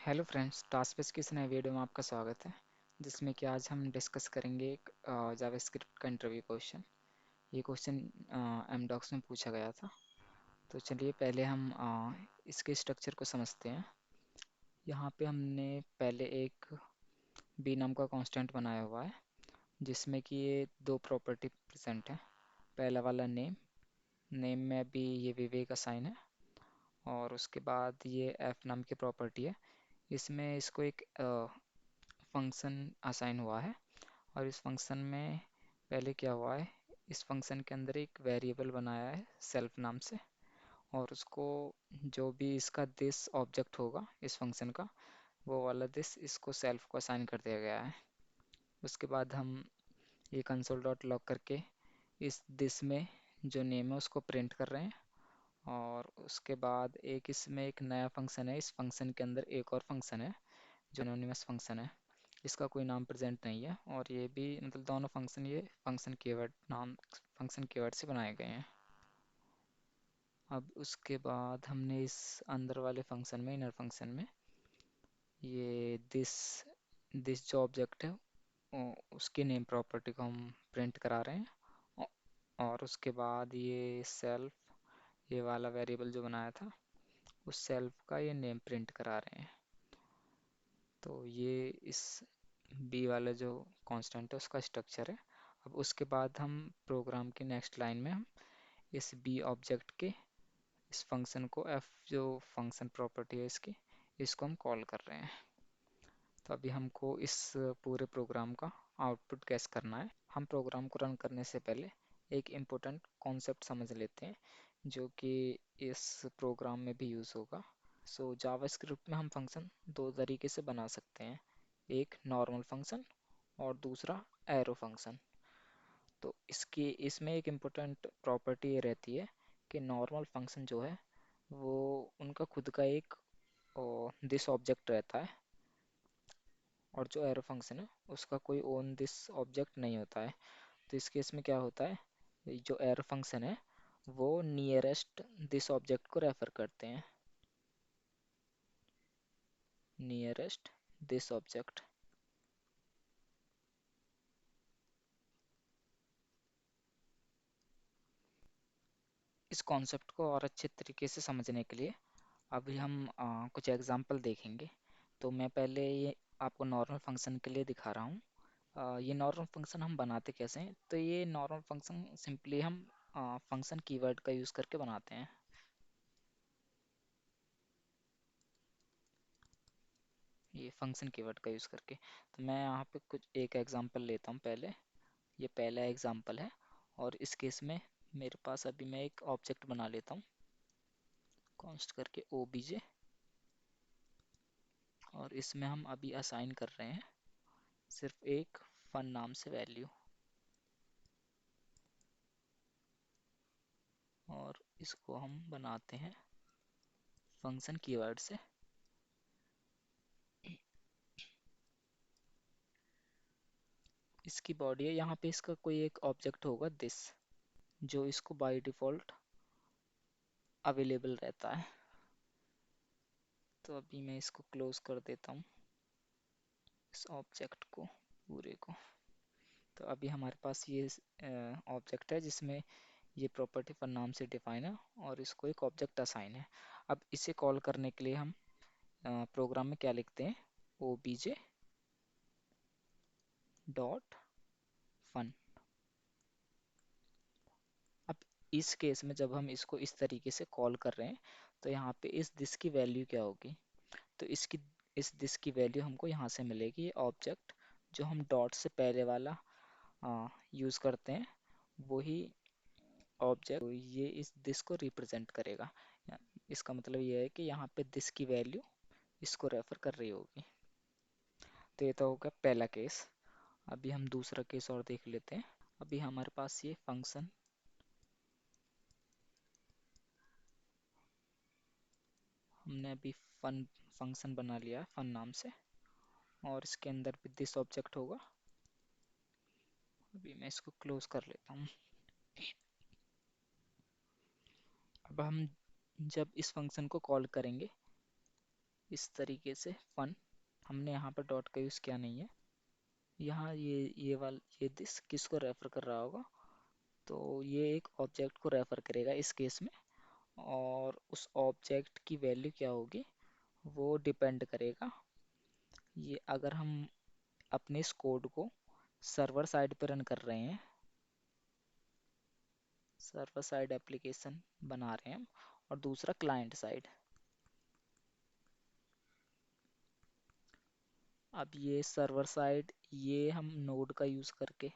Hello friends, task की इस नए वीडियो में आपका स्वागत है। जिसमें कि आज हम डिस्कस करेंगे एक जावास्क्रिप्ट का इंटरव्यू क्वेश्चन। ये क्वेश्चन एमडॉक्स में पूछा गया था। तो चलिए पहले हम इसके स्ट्रक्चर को समझते हैं। यहाँ पे हमने पहले एक बी नाम का कांस्टेंट बनाया हुआ है, जिसमें कि ये दो प्रॉपर्टी प्रेजेंट है। पहला वाला नेम, नेम में अभी ये विवेक का साइन है। और उसके बाद ये एफ नाम की प्रॉपर्टी है। इसमें इसको एक फंक्शन असाइन हुआ है। और इस फंक्शन में पहले क्या हुआ है, इस फंक्शन के अंदर एक वेरिएबल बनाया है सेल्फ नाम से। और उसको जो भी इसका दिस ऑब्जेक्ट होगा इस फंक्शन का, वो वाला दिस इसको सेल्फ को असाइन कर दिया गया है। उसके बाद हम ये कंसोल डॉट लॉग करके इस दिस में जो नेम है उसको प्रिंट कर रहे हैं। और उसके बाद एक इसमें एक नया फंक्शन है। इस फंक्शन के अंदर एक और फंक्शन है जो एनोनिमस फंक्शन है। इसका कोई नाम प्रेजेंट नहीं है। और ये भी मतलब दोनों फंक्शन ये फंक्शन कीवर्ड नाम फंक्शन कीवर्ड से बनाए गए हैं। अब उसके बाद हमने इस अंदर वाले फंक्शन में, इनर फंक्शन में, ये दिस जो ऑब्जेक्ट है उसकी नेम प्रॉपर्टी को हम प्रिंट करा रहे हैं। और उसके बाद ये सेल्फ, ये वाला वेरिएबल जो बनाया था, उस सेल्फ का ये नेम प्रिंट करा रहे हैं। तो ये इस बी वाला जो कांस्टेंट है उसका स्ट्रक्चर है। अब उसके बाद हम प्रोग्राम की नेक्स्ट लाइन में हम इस बी ऑब्जेक्ट के इस फंक्शन को, एफ जो फंक्शन प्रॉपर्टी है इसकी, इसको हम कॉल कर रहे हैं। तो अभी हमको इस पूरे प्रोग्राम का आउटपुट कैसे करना है। हम प्रोग्राम को रन करने से पहले एक इम्पोर्टेंट कॉन्सेप्ट समझ लेते हैं जो कि इस प्रोग्राम में भी यूज़ होगा। जावास्क्रिप्ट में हम फंक्शन दो तरीके से बना सकते हैं, एक नॉर्मल फंक्शन और दूसरा एरो फंक्शन। तो इसमें एक इम्पोर्टेंट प्रॉपर्टी ये रहती है कि नॉर्मल फंक्शन जो है वो उनका खुद का एक दिस ऑब्जेक्ट रहता है। और जो एरो फंक्शन है उसका कोई ओन दिस ऑब्जेक्ट नहीं होता है। तो इस केस में क्या होता है, ये जो एरो फंक्शन है वो नियरेस्ट दिस ऑब्जेक्ट को रेफर करते हैं, नियरेस्ट दिस ऑब्जेक्ट। इस कॉन्सेप्ट को और अच्छे तरीके से समझने के लिए अभी हम कुछ एग्जांपल देखेंगे। तो मैं पहले ये आपको नॉर्मल फंक्शन के लिए दिखा रहा हूँ। ये नॉर्मल फंक्शन हम बनाते कैसे हैं। तो ये नॉर्मल फंक्शन सिंपली हम फंक्शन कीवर्ड का यूज़ करके बनाते हैं। ये फंक्शन कीवर्ड का यूज़ करके, तो मैं यहाँ पे कुछ एक एग्जांपल लेता हूँ पहले। ये पहला एग्जांपल है। और इस केस में मेरे पास अभी मैं एक ऑब्जेक्ट बना लेता हूँ, कॉन्स्ट करके ओबीजे। और इसमें हम अभी असाइन कर रहे हैं सिर्फ एक फन नाम से वैल्यू। और इसको हम बनाते हैं फंक्शन कीवर्ड से। इसकी बॉडी है, यहाँ पे इसका कोई एक ऑब्जेक्ट होगा दिस, जो इसको बाय डिफ़ॉल्ट अवेलेबल रहता है। तो अभी मैं इसको क्लोज कर देता हूँ, इस ऑब्जेक्ट को पूरे को। तो अभी हमारे पास ये ऑब्जेक्ट है जिसमें ये प्रॉपर्टी फन नाम से डिफाइन है और इसको एक ऑब्जेक्ट असाइन है। अब इसे कॉल करने के लिए हम प्रोग्राम में क्या लिखते हैं, O B J dot fun. अब इस केस में जब हम इसको इस तरीके से कॉल कर रहे हैं तो यहाँ पे इस दिस की वैल्यू क्या होगी। तो इस दिस की वैल्यू हमको यहाँ से मिलेगी। ये ऑब्जेक्ट जो हम डॉट से पहले वाला यूज़ करते हैं वही ऑब्जेक्ट, तो ये इस दिस को रिप्रेजेंट करेगा। इसका मतलब ये है कि यहाँ पे दिस की वैल्यू इसको रेफर कर रही होगी। तो ये तो हो गया पहला केस। अभी हम दूसरा केस और देख लेते हैं। अभी हमारे पास ये फंक्शन, हमने अभी फन फंक्शन बना लिया है फन नाम से। और इसके अंदर भी दिस ऑब्जेक्ट होगा। अभी मैं इसको क्लोज कर लेता हूँ। अब हम जब इस फंक्शन को कॉल करेंगे इस तरीके से फन। हमने यहाँ पर डॉट का यूज़ किया नहीं है। यहाँ ये दिस किसको रेफर कर रहा होगा, तो ये एक ऑब्जेक्ट को रेफर करेगा इस केस में, और उस ऑब्जेक्ट की वैल्यू क्या होगी वो डिपेंड करेगा। ये अगर हम अपने इस कोड को सर्वर साइड पर रन कर रहे हैं, सर्वर साइड एप्लीकेशन बना रहे हैं हम, और दूसरा क्लाइंट साइड। अब ये सर्वर साइड ये हम नोड का यूज़ करके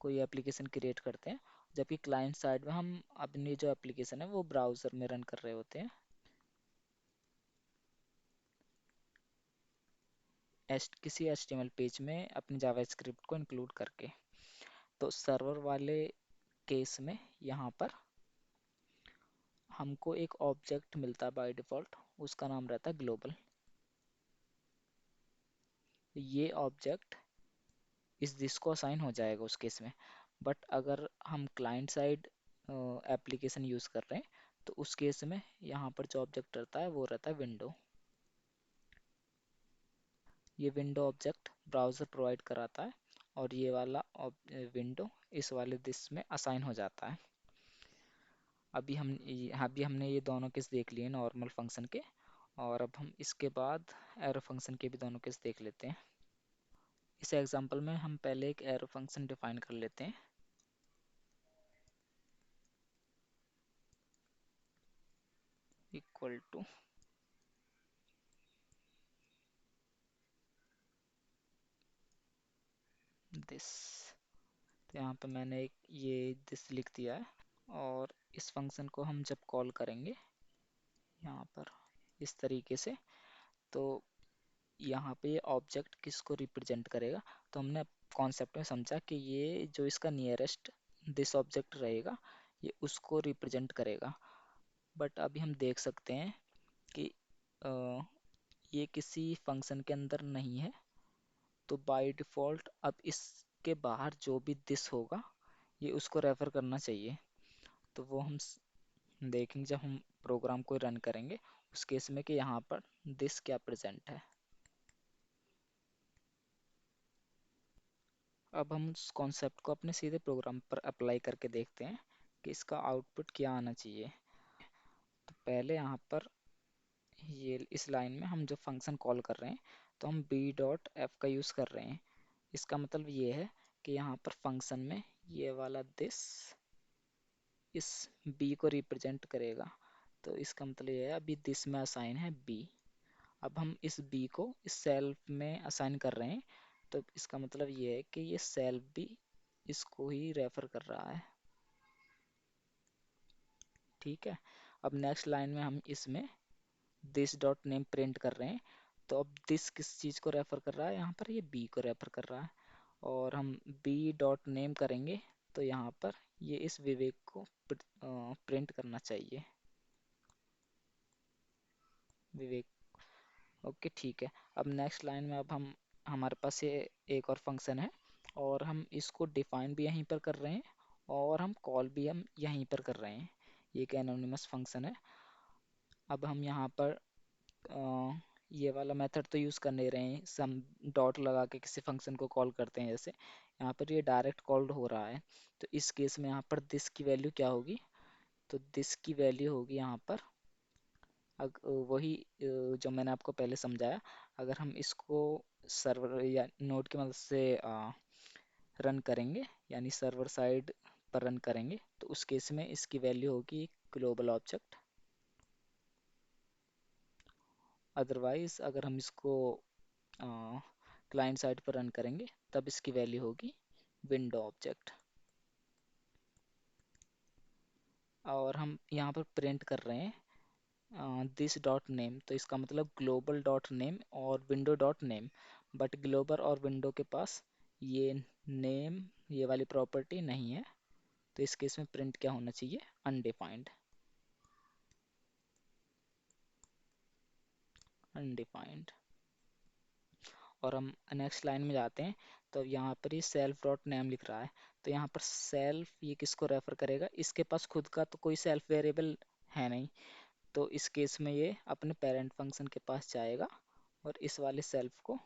कोई एप्लीकेशन क्रिएट करते हैं, जबकि क्लाइंट साइड में हम अपनी जो एप्लीकेशन है वो ब्राउज़र में रन कर रहे होते हैं किसी HTML पेज में अपने जावास्क्रिप्ट को इंक्लूड करके। तो सर्वर वाले केस में यहाँ पर हमको एक ऑब्जेक्ट मिलता है बाय डिफ़ॉल्ट, उसका नाम रहता है ग्लोबल। ये ऑब्जेक्ट इस दिस को असाइन हो जाएगा उस केस में। बट अगर हम क्लाइंट साइड एप्लीकेशन यूज़ कर रहे हैं तो उस केस में यहाँ पर जो ऑब्जेक्ट रहता है वो रहता है विंडो। ये विंडो ऑब्जेक्ट ब्राउज़र प्रोवाइड कराता है, और ये वाला विंडो इस वाले दिस में असाइन हो जाता है। अभी हमने ये दोनों केस देख लिए नॉर्मल फंक्शन के, और अब हम इसके बाद एरो फंक्शन के भी दोनों केस देख लेते हैं। इस एग्जांपल में हम पहले एक एरो फंक्शन डिफाइन कर लेते हैं। Equal to this. तो यहाँ पे मैंने एक ये दिस लिख दिया है, और इस फंक्शन को हम जब कॉल करेंगे यहाँ पर इस तरीके से, तो यहाँ पे ये ऑब्जेक्ट किसको रिप्रेजेंट करेगा, तो हमने कॉन्सेप्ट में समझा कि ये जो इसका नियरेस्ट दिस ऑब्जेक्ट रहेगा ये उसको रिप्रेजेंट करेगा। बट अभी हम देख सकते हैं कि अ, ये किसी फंक्शन के अंदर नहीं है, तो बाय डिफ़ॉल्ट अब इसके बाहर जो भी दिस होगा ये उसको रेफर करना चाहिए। तो वो हम देखेंगे जब हम प्रोग्राम को रन करेंगे उस केस में कि यहाँ पर दिस क्या प्रेजेंट है। अब हम उस कॉन्सेप्ट को अपने सीधे प्रोग्राम पर अप्लाई करके देखते हैं कि इसका आउटपुट क्या आना चाहिए। तो पहले यहाँ पर ये इस लाइन में हम जो फंक्शन कॉल कर रहे हैं तो हम बी डॉट एफ का यूज़ कर रहे हैं। इसका मतलब ये है कि यहाँ पर फंक्शन में ये वाला दिस इस बी को रिप्रेजेंट करेगा। तो इसका मतलब ये है अभी दिस में असाइन है बी। अब हम इस बी को इस सेल्फ में असाइन कर रहे हैं, तो इसका मतलब ये है कि ये सेल्फ भी इसको ही रेफर कर रहा है। ठीक है। अब नेक्स्ट लाइन में हम इसमें दिस डॉट नेम प्रिंट कर रहे हैं, तो अब दिस किस चीज़ को रेफर कर रहा है, यहाँ पर ये बी को रेफर कर रहा है। और हम बी डॉट नेम करेंगे तो यहाँ पर ये इस विवेक को प्रिंट करना चाहिए, विवेक। ओके ठीक है। अब नेक्स्ट लाइन में अब हम हमारे पास ये एक और फंक्शन है, और हम इसको डिफाइन भी यहीं पर कर रहे हैं और हम कॉल भी हम यहीं पर कर रहे हैं। ये एक एनोनिमस फंक्शन है। अब हम यहाँ पर ये वाला मेथड तो यूज़ कर नहीं रहे हैं, सम डॉट लगा के किसी फंक्शन को कॉल करते हैं जैसे यहाँ पर ये डायरेक्ट कॉल्ड हो रहा है। तो इस केस में यहाँ पर दिस की वैल्यू क्या होगी, तो दिस की वैल्यू होगी यहाँ पर वही जो मैंने आपको पहले समझाया। अगर हम इसको सर्वर या नोड की मदद से रन करेंगे, यानी सर्वर साइड पर रन करेंगे, तो उस केस में इसकी वैल्यू होगी ग्लोबल ऑब्जेक्ट। अदरवाइज अगर हम इसको क्लाइंट साइड पर रन करेंगे तब इसकी वैल्यू होगी विंडो ऑब्जेक्ट। और हम यहाँ पर प्रिंट कर रहे हैं दिस डॉट नेम, तो इसका मतलब ग्लोबल डॉट नेम और window dot name. But global और विंडो के पास ये नेम ये वाली प्रॉपर्टी नहीं है, तो इस केस में प्रिंट क्या होना चाहिए, अनडिफाइंड। अनडिफाइंड। और हम नेक्स्ट लाइन में जाते हैं, तो यहाँ पर ये सेल्फ डॉट नेम लिख रहा है, तो यहाँ पर सेल्फ ये किसको रेफर करेगा, इसके पास खुद का तो कोई सेल्फ वेरिएबल है नहीं, तो इस केस में ये अपने पेरेंट फंक्शन के पास जाएगा और इस वाले सेल्फ को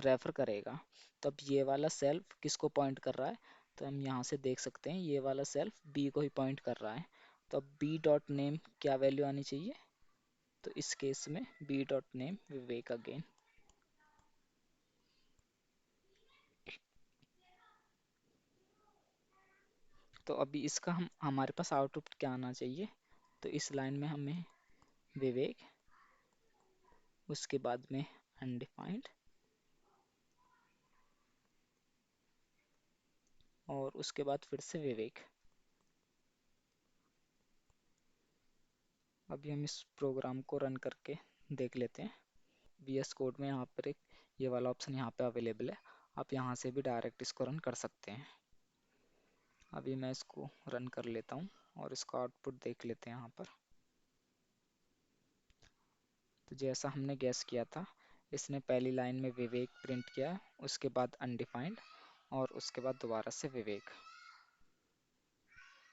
रेफर करेगा। तो अब ये वाला सेल्फ किसको पॉइंट कर रहा है, तो हम यहाँ से देख सकते हैं ये वाला सेल्फ बी को ही पॉइंट कर रहा है। तो अब बी डॉट नेम क्या वैल्यू आनी चाहिए, तो इस केस में बी डॉट नेम विवेक अगेन। तो अभी इसका हमारे पास आउटपुट क्या आना चाहिए, तो इस लाइन में हमें विवेक, उसके बाद में अनडिफाइंड और उसके बाद फिर से विवेक। अभी हम इस प्रोग्राम को रन करके देख लेते हैं। VS कोड में यहाँ पर एक ये वाला ऑप्शन यहाँ पे अवेलेबल है, आप यहाँ से भी डायरेक्ट इसको रन कर सकते हैं। अभी मैं इसको रन कर लेता हूँ और इसका आउटपुट देख लेते हैं यहाँ पर। तो जैसा हमने गैस किया था, इसने पहली लाइन में विवेक प्रिंट किया, उसके बाद अनडिफाइंड और उसके बाद दोबारा से विवेक।